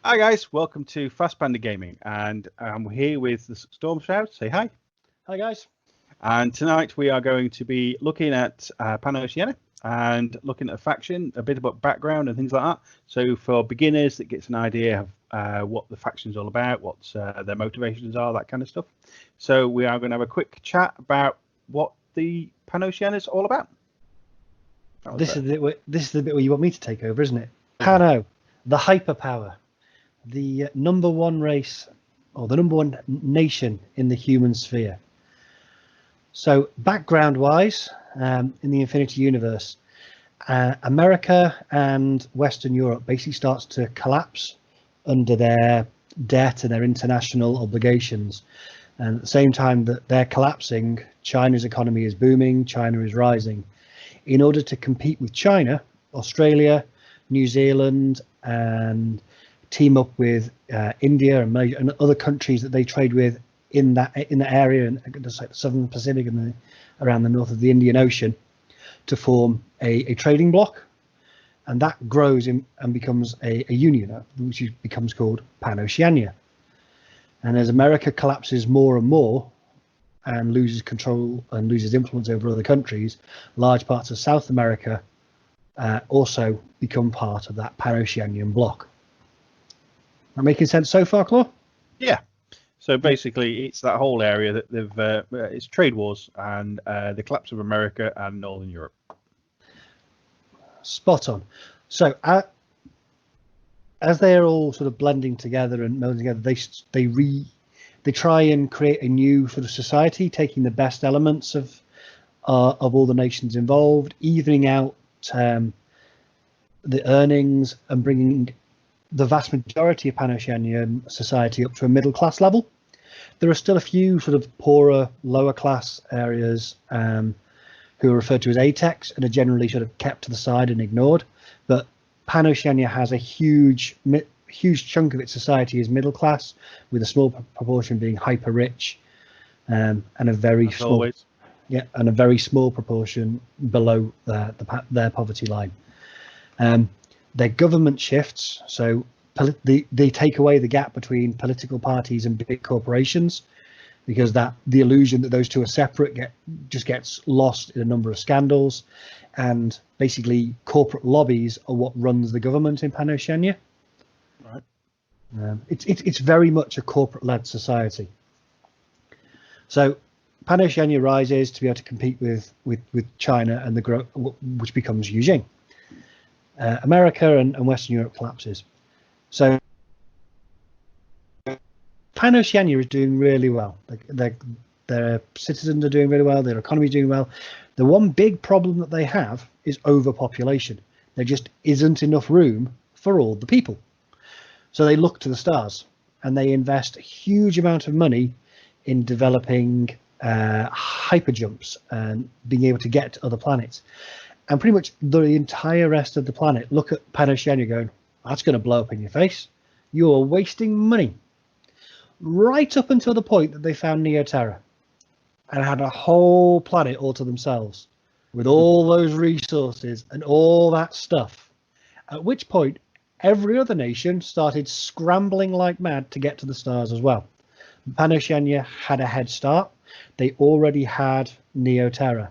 Hi guys, welcome to Fast Panda Gaming, and I'm here with the Stormshroud. Say hi. Hi guys. And tonight we are going to be looking at Panoceania and looking at a faction, a bit about background and things like that. So for beginners, that gets an idea of what the faction's all about, what their motivations are, that kind of stuff. So we are going to have a quick chat about what the Panoceania is all about. This is the bit where you want me to take over, isn't it? PanO, the hyperpower, the number one race, or the number one nation in the human sphere. So background-wise, in the Infinity Universe, America and Western Europe basically starts to collapse under their debt and their international obligations. And at the same time that they're collapsing, China's economy is booming, China is rising. In order to compete with China, Australia, New Zealand, and team up with India and Malaysia and other countries that they trade with in that area, and just like the Southern Pacific and around the north of the Indian Ocean, to form a trading bloc, and that grows and becomes a union, which becomes called Panoceania. And as America collapses more and more and loses control and loses influence over other countries, large parts of South America also become part of that Panoceanian bloc. That making sense so far, Claw? Yeah. So basically, it's that whole area that it's trade wars and the collapse of America and Northern Europe. Spot on. So as they are all sort of blending together and melding together, they try and create a new sort of society, taking the best elements of all the nations involved, evening out the earnings and bringing the vast majority of Panoceanian society up to a middle class level. There are still a few sort of poorer, lower class areas who are referred to as ATEX and are generally sort of kept to the side and ignored. But Panoceania has a huge chunk of its society is middle class, with a small proportion being hyper rich, and a very small proportion below their poverty line. Their government shifts, so they take away the gap between political parties and big corporations, because the illusion that those two are separate just gets lost in a number of scandals, and basically corporate lobbies are what runs the government in Panoceania. Right. It's very much a corporate-led society. So Panoceania rises to be able to compete with China and which becomes Eugene. America and Western Europe collapses. So Panoceania is doing really well. Their citizens are doing really well. Their economy is doing well. The one big problem that they have is overpopulation. There just isn't enough room for all the people. So they look to the stars and they invest a huge amount of money in developing hyperjumps and being able to get to other planets. And pretty much the entire rest of the planet look at Panoceania going, that's going to blow up in your face. You're wasting money. Right up until the point that they found Neoterra and had a whole planet all to themselves with all those resources and all that stuff. At which point, every other nation started scrambling like mad to get to the stars as well. Panoceania had a head start. They already had Neoterra.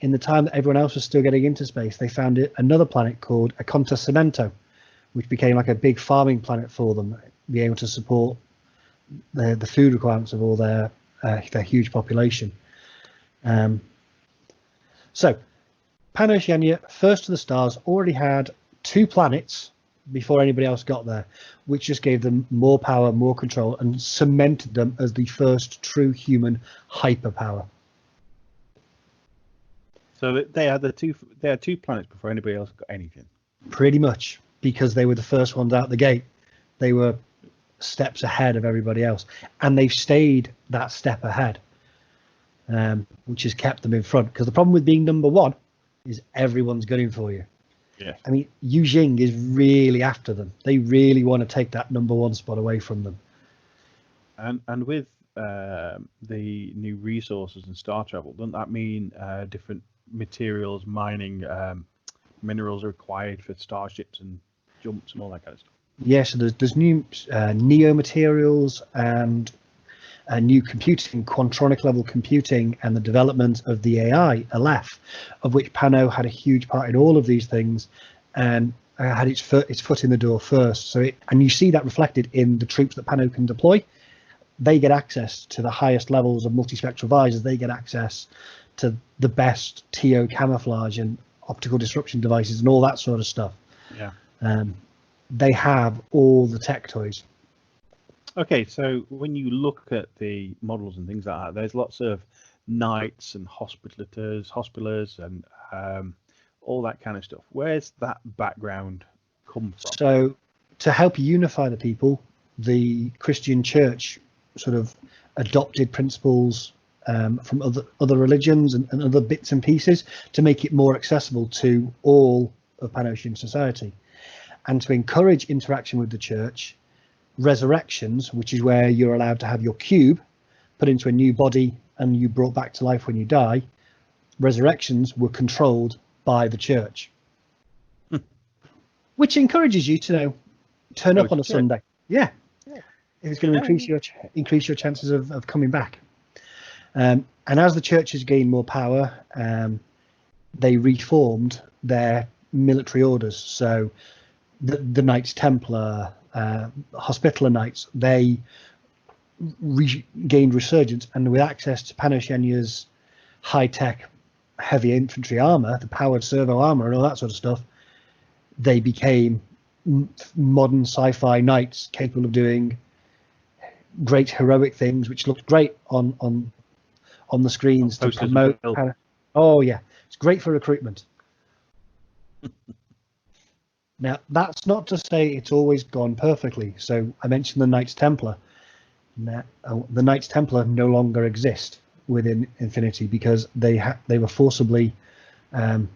In the time that everyone else was still getting into space, they found another planet called Cemento, which became like a big farming planet for them, being able to support the food requirements of all their huge population. So Panoceania, first to the stars, already had 2 planets before anybody else got there, which just gave them more power, more control, and cemented them as the first true human hyperpower. So they had two planets before anybody else got anything. Pretty much, because they were the first ones out the gate. They were steps ahead of everybody else, and they've stayed that step ahead, which has kept them in front. Because the problem with being number one is everyone's gunning for you. Yeah. I mean, Eugene is really after them. They really want to take that number one spot away from them. And with the new resources and star travel, doesn't that mean different mining minerals are required for starships and jumps and all that kind of stuff? Yeah, so there's new neo materials and new computing, quantronic level computing, and the development of the AI, Aleph, of which PanO had a huge part in all of these things, and had its foot in the door first. So and you see that reflected in the troops that PanO can deploy. They get access to the highest levels of multispectral visors. They get access to the best TO camouflage and optical disruption devices and all that sort of stuff. Yeah. They have all the tech toys. Okay, so when you look at the models and things like that, there's lots of knights and hospitallers and all that kind of stuff. Where's that background come from? So to help unify the people, the Christian church sort of adopted principles from other religions and other bits and pieces to make it more accessible to all of Panocean society, and to encourage interaction with the church. Resurrections, which is where you're allowed to have your cube put into a new body and you brought back to life when you die. Resurrections were controlled by the church, which encourages you to turn up on a Sunday. Yeah, it's going to increase your chances of coming back. And as the churches gained more power, they reformed their military orders. So the Knights Templar, Hospitaller Knights, they gained resurgence, and with access to Panoceania's high-tech heavy infantry armor, the powered servo armor and all that sort of stuff, they became modern sci-fi knights capable of doing great heroic things, which looked great on the screens to promote. Oh yeah, it's great for recruitment. Now, that's not to say it's always gone perfectly. So I mentioned the Knights Templar. Now, the Knights Templar no longer exist within Infinity because they were forcibly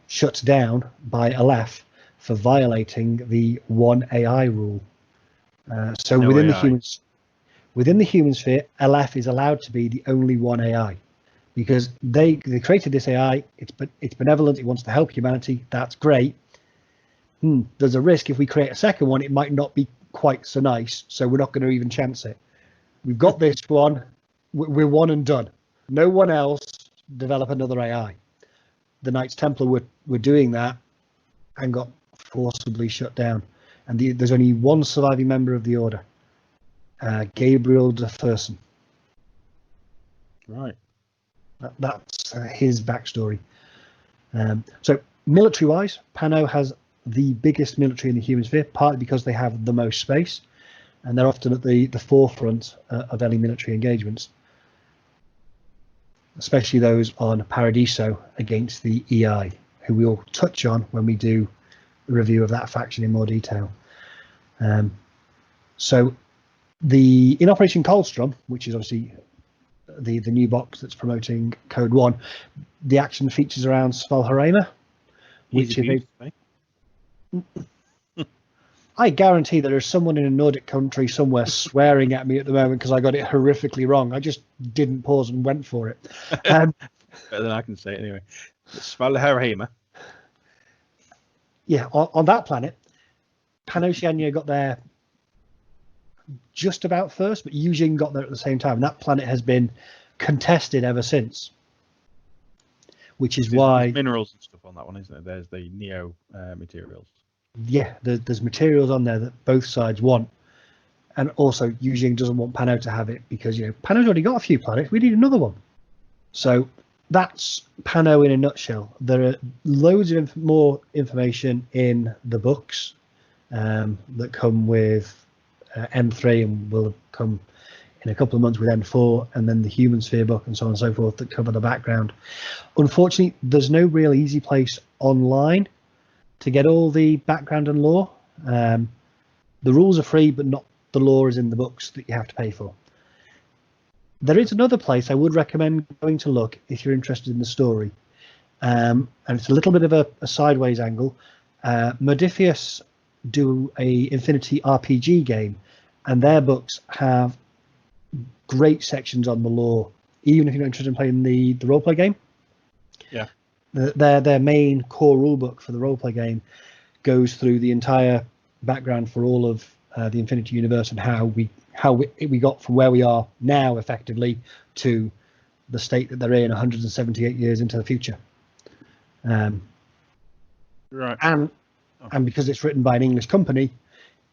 shut down by Aleph for violating the one AI rule. So no within AI. Within the human sphere, Aleph is allowed to be the only one AI because they created this AI. It's benevolent. It wants to help humanity. That's great. There's a risk if we create a second one, it might not be quite so nice. So we're not going to even chance it. We've got this one. We're one and done. No one else develop another AI. The Knights Templar were doing that and got forcibly shut down. And there's only one surviving member of the order, Gabriel de Fersen. Right. That's his backstory. So military-wise, PanO has the biggest military in the human sphere, partly because they have the most space, and they're often at the forefront of any military engagements, especially those on Paradiso against the EI, who we'll touch on when we do a review of that faction in more detail. So in Operation Coldstrom, which is obviously the new box that's promoting Code 1, the action features around Svalharema, which is I guarantee there is someone in a Nordic country somewhere swearing at me at the moment because I got it horrifically wrong. I just didn't pause and went for it. Better than I can say it anyway. Svalharema. Yeah, on that planet, Panoceania got there just about first, but Eugene got there at the same time. And that planet has been contested ever since, which is why minerals and stuff on that one, isn't it? There's the neo materials. Yeah, there's materials on there that both sides want, and also Eugene doesn't want PanO to have it because PanO's already got a few planets. We need another one. So that's PanO in a nutshell. There are loads of more information in the books that come with M3 and will come in a couple of months with M4, and then the Human Sphere book and so on and so forth that cover the background. Unfortunately, there's no real easy place online to get all the background and lore. The rules are free, but not the lore is in the books that you have to pay for. There is another place I would recommend going to look if you're interested in the story. And it's a little bit of a sideways angle. Modifius do a Infinity RPG game, and their books have great sections on the lore, even if you're not interested in playing the roleplay game. Yeah. Their main core rulebook for the roleplay game goes through the entire background for all of the Infinity Universe, and how we got from where we are now, effectively, to the state that they're in 178 years into the future. Right. And because it's written by an English company,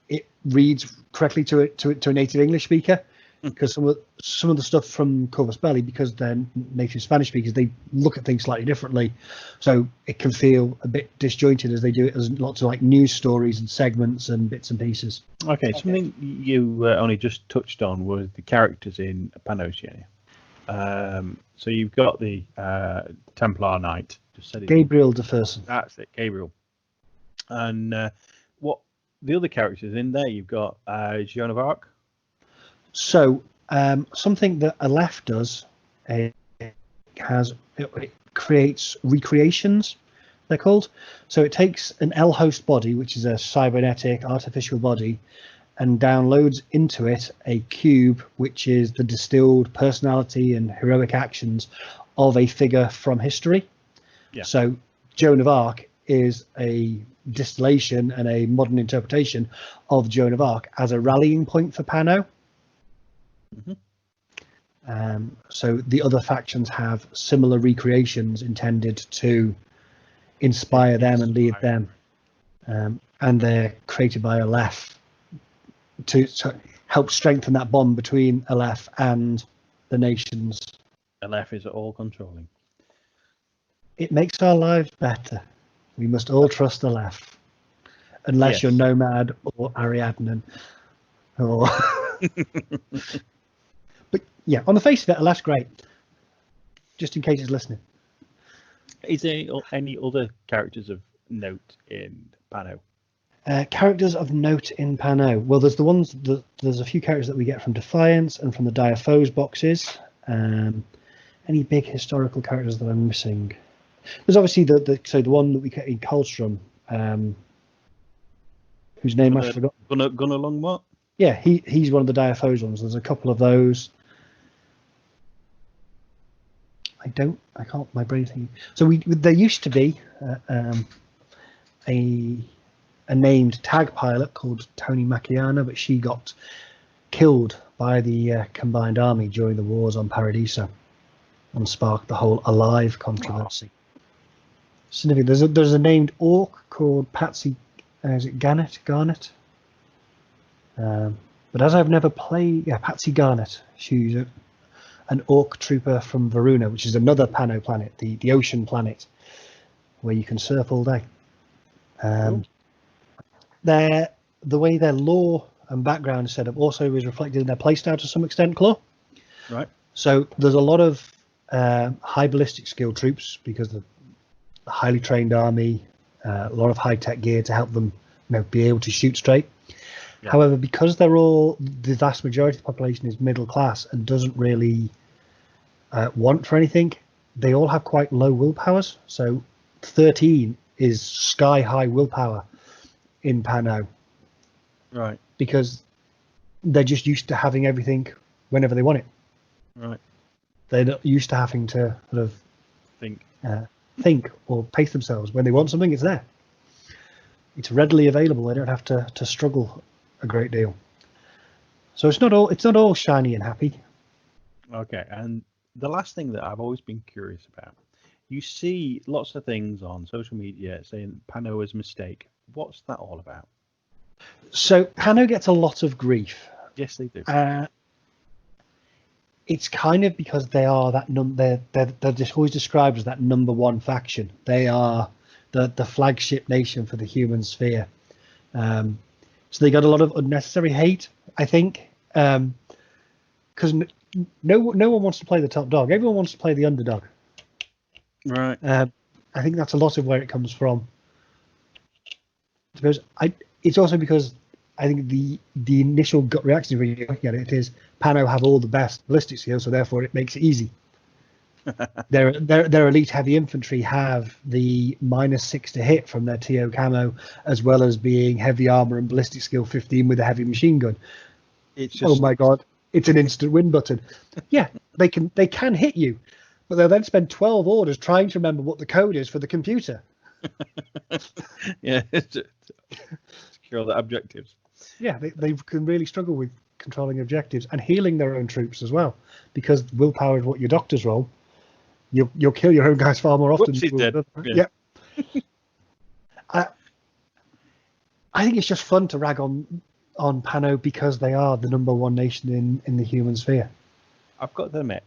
it reads correctly to a native English speaker. Because some of the stuff from Corvus Belli, because they're native Spanish speakers, they look at things slightly differently, so it can feel a bit disjointed as they do it as lots of like news stories and segments and bits and pieces. Okay, something you only just touched on was the characters in Panoceania. So you've got the Templar Knight. Just said it. Gabriel de Fersen. That's it, Gabriel. And what the other characters in there? You've got Joan of Arc. So something that Aleph does, it creates recreations, they're called. So it takes an L-host body, which is a cybernetic artificial body, and downloads into it a cube, which is the distilled personality and heroic actions of a figure from history. Yeah. So Joan of Arc is a distillation and a modern interpretation of Joan of Arc as a rallying point for PanO. So the other factions have similar recreations intended to inspire them and lead them, and they're created by Aleph to help strengthen that bond between Aleph and the nations. Aleph is all controlling. It makes our lives better. We must all trust Aleph, unless you're Nomad or Ariadne or. But yeah, on the face of it, Aleph's great. Just in case he's listening. Is there any other characters of note in PanO? Characters of note in PanO. Well, there's the ones there's a few characters that we get from Defiance and from the Dire Foes boxes. Any big historical characters that I'm missing? There's obviously the one that we get in Karlstrom, whose name I forgot. Gunnar Longmont? Yeah, he's one of the Dire Foes ones. There's a couple of those. I can't, my brain thinking. So there used to be a named tag pilot called Tony Macchiana, but she got killed by the combined army during the wars on Paradiso and sparked the whole Alive controversy. Significant. There's a named orc called Patsy, is it Garnet? But as I've never played, Patsy Garnet, she's an orc trooper from Varuna, which is another PanO planet, the ocean planet, where you can surf all day. The way their lore and background is set up also is reflected in their playstyle to some extent, Claw. Right. So there's a lot of high ballistic skill troops because the highly trained army, a lot of high-tech gear to help them be able to shoot straight. Yeah. However, because the vast majority of the population is middle class and doesn't really want for anything, they all have quite low willpowers. So 13 is sky high willpower in PanO. Right. Because they're just used to having everything whenever they want it. Right. They're not used to having to sort of think or pace themselves. When they want something, it's there. It's readily available. They don't have to struggle a great deal. So it's not all shiny and happy. Okay, and the last thing that I've always been curious about, you see lots of things on social media saying PanO is a mistake. What's that all about? So PanO gets a lot of grief. Yes, they do. It's kind of because they are they're just always described as that number one faction. They are the flagship nation for the human sphere. So they got a lot of unnecessary hate, I think, because no one wants to play the top dog. Everyone wants to play the underdog. Right. I think that's a lot of where it comes from. Because it's also because I think the initial gut reaction when you're looking at it is PanO have all the best ballistic skills, so therefore it makes it easy. Their elite heavy infantry have the -6 to hit from their TO camo, as well as being heavy armor and ballistic skill 15 with a heavy machine gun. It's just, oh my god, it's an instant win button. Yeah, they can hit you, but they'll then spend 12 orders trying to remember what the code is for the computer. Yeah, secure the objectives. yeah, they can really struggle with controlling objectives and healing their own troops as well, because willpower is what your doctor's role. You'll kill your own guys far more often. Whoops, he's dead. Yeah. I think it's just fun to rag on PanO because they are the #1 nation in the human sphere. I've got to admit,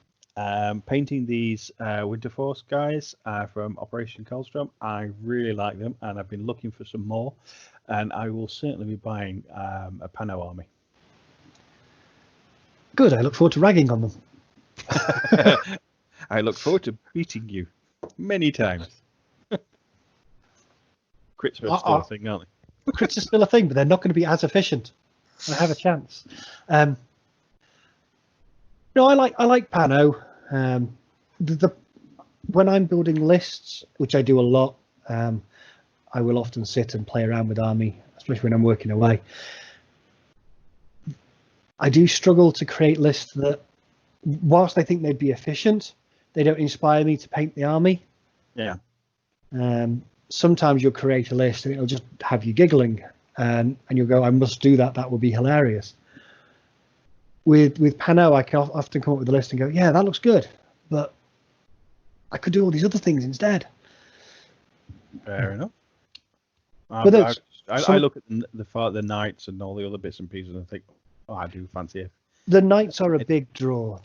painting these Winter Force guys from Operation Karlstrom, I really like them, and I've been looking for some more, and I will certainly be buying a PanO army. Good. I look forward to ragging on them. I look forward to beating you many times. Crits are still a thing, aren't they? Crits are still a thing, but they're not going to be as efficient. I have a chance. No, I like PanO. When I'm building lists, which I do a lot, I will often sit and play around with army, especially when I'm working away. I do struggle to create lists that, whilst I think they'd be efficient, they don't inspire me to paint the army. Yeah. Sometimes you'll create a list and it'll just have you giggling, and you'll go, I must do that. That will be hilarious. With PanO, I can often come up with a list and go, yeah, that looks good, but I could do all these other things instead. Fair enough. I look at the knights and all the other bits and pieces and think, oh, I do fancy it. The knights are a big draw.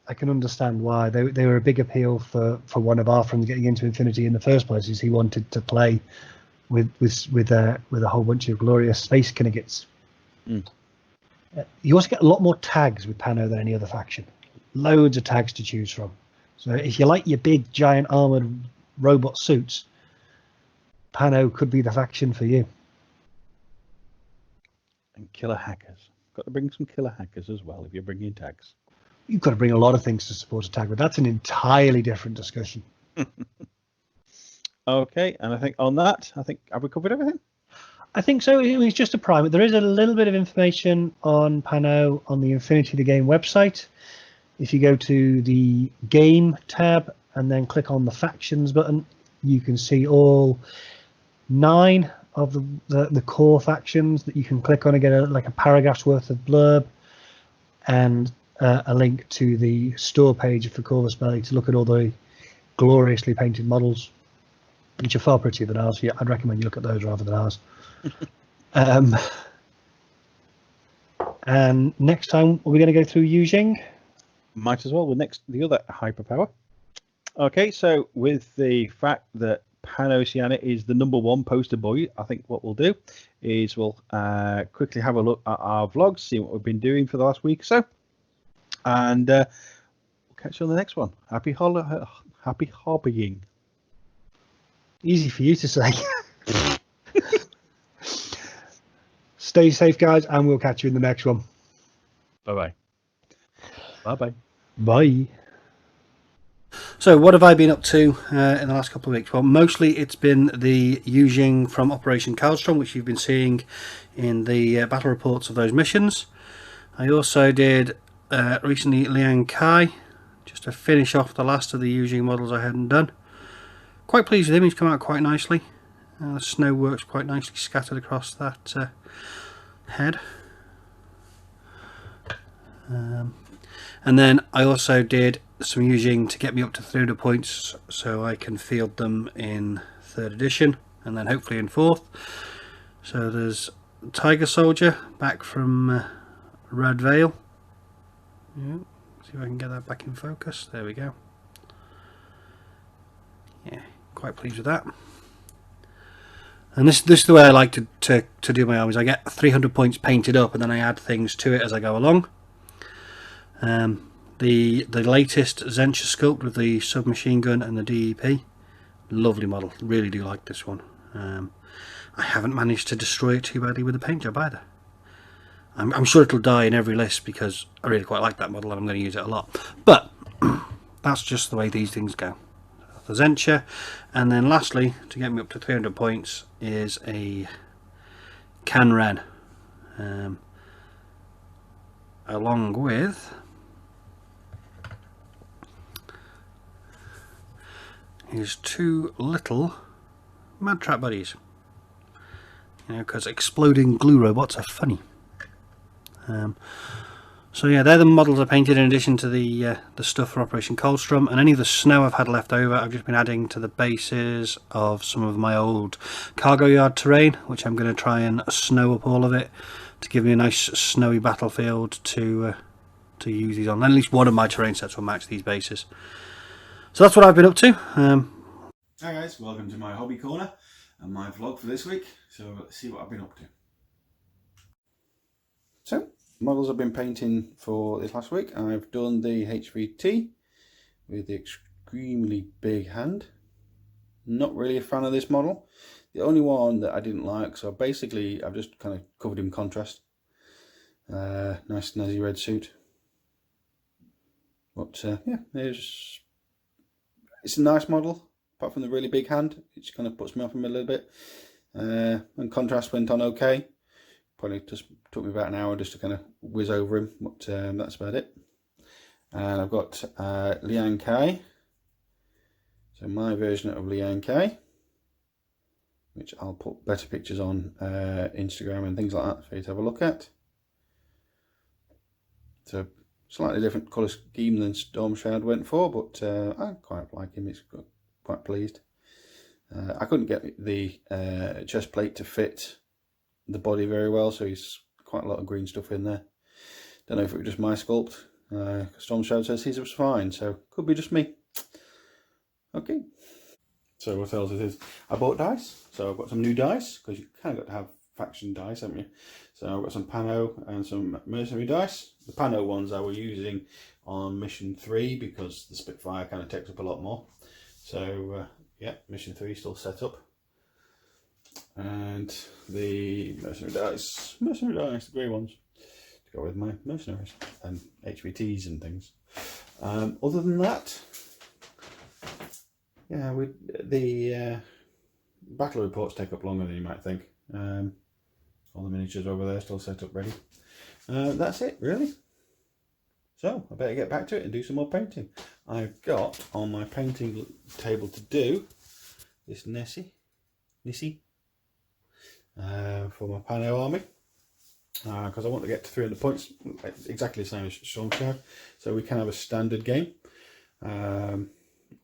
I can understand why they were a big appeal for one of our friends getting into Infinity in the first place. Is he wanted to play with a whole bunch of glorious space Knigets. You also get a lot more tags with PanO than any other faction. Loads of tags to choose from. So if you like your big giant armored robot suits, PanO could be the faction for you. And killer hackers. Got to bring some killer hackers as well if you're bringing tags. You've got to bring a lot of things to support a tag, but that's an entirely different discussion. Okay, and I think on that, have we covered everything? I think so. It was just a primer. There is a little bit of information on PanO on the Infinity the Game website. If you go to the Game tab and then click on the Factions button, you can see all 9 of the core factions that you can click on and get a paragraph's worth of blurb, and a link to the store page for Corvus Belli to look at all the gloriously painted models, which are far prettier than ours. Yeah, I'd recommend you look at those rather than ours. And next time, are we going to go through Yujing? Might as well with the other hyperpower. Okay, so with the fact that Panoceania is the #1 poster boy, I think what we'll do is we'll quickly have a look at our vlogs, see what we've been doing for the last week or so, and we'll catch you on the next one. Happy hobbying. Easy for you to say. Stay safe, guys, and we'll catch you in the next one. Bye-bye. Bye-bye. Bye. So what have I been up to in the last couple of weeks? Well, mostly it's been the Yujing from Operation Karlstrom, which you've been seeing in the battle reports of those missions. I also did recently Liang Kai, just to finish off the last of the Yujing models I hadn't done. Quite pleased with him, he's come out quite nicely. The snow works quite nicely scattered across that head. And then I also did some Yujing to get me up to 300 points so I can field them in 3rd edition and then hopefully in 4th. So there's Tiger Soldier back from Red Vale. Yeah, see if I can get that back in focus. There we go. Yeah, quite pleased with that. And this is the way I like to do my armies. I get 300 points painted up and then I add things to it as I go along. The latest Zencha sculpt with the submachine gun and the DEP, lovely model, really do like this one. I haven't managed to destroy it too badly with the paint job either. I'm sure it'll die in every list because I really quite like that model and I'm going to use it a lot, but that's just the way these things go. The Zencha, and then lastly, to get me up to 300 points, is a Canren, along with his 2 little Mad Trap buddies. You know, because exploding glue robots are funny. So yeah, they're the models I painted in addition to the stuff for Operation Coldstrom, and any of the snow I've had left over I've just been adding to the bases of some of my old cargo yard terrain, which I'm going to try and snow up all of it to give me a nice snowy battlefield to use these on. At least one of my terrain sets will match these bases. So that's what I've been up to. Hi guys, welcome to my hobby corner and my vlog for this week. So let's see what I've been up to. So, models I've been painting for this last week. I've done the HVT with the extremely big hand. Not really a fan of this model. The only one that I didn't like, so basically I've just kind of covered him in contrast. Nice snazzy red suit. But yeah, it's a nice model, apart from the really big hand, which kind of puts me off him a little bit. And contrast went on okay. Probably just took me about an hour just to kind of whiz over him, but that's about it. And I've got Liang Kai, so my version of Liang Kai, which I'll put better pictures on Instagram and things like that for you to have a look at. So slightly different colour scheme than Stormshroud went for, but I quite like him. It's quite pleased. I couldn't get the chest plate to fit the body very well, so he's quite a lot of green stuff in there. Don't know if it was just my sculpt. Stormshroud says his was fine, so could be just me. Okay. So what else it is? I bought dice, so I've got some new dice, because you kind of got to have faction dice, haven't you? So I've got some PanO and some mercenary dice. The PanO ones I was using on mission 3 because the Spitfire kind of takes up a lot more. So yeah, mission 3 still set up. And the mercenary dice, the grey ones, to go with my mercenaries and HVTs and things. Other than that, yeah, the battle reports take up longer than you might think. All the miniatures over there still set up ready. That's it really. So I better get back to it and do some more painting. I've got on my painting table to do this Nessie for my PanO army, because I want to get to 300 points, exactly the same as Stormshroud, so we can have a standard game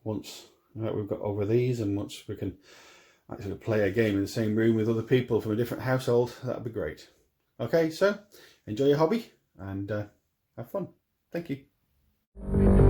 once we've got over these, and once we can actually play a game in the same room with other people from a different household. That'd be great. Okay, so enjoy your hobby and have fun. Thank you.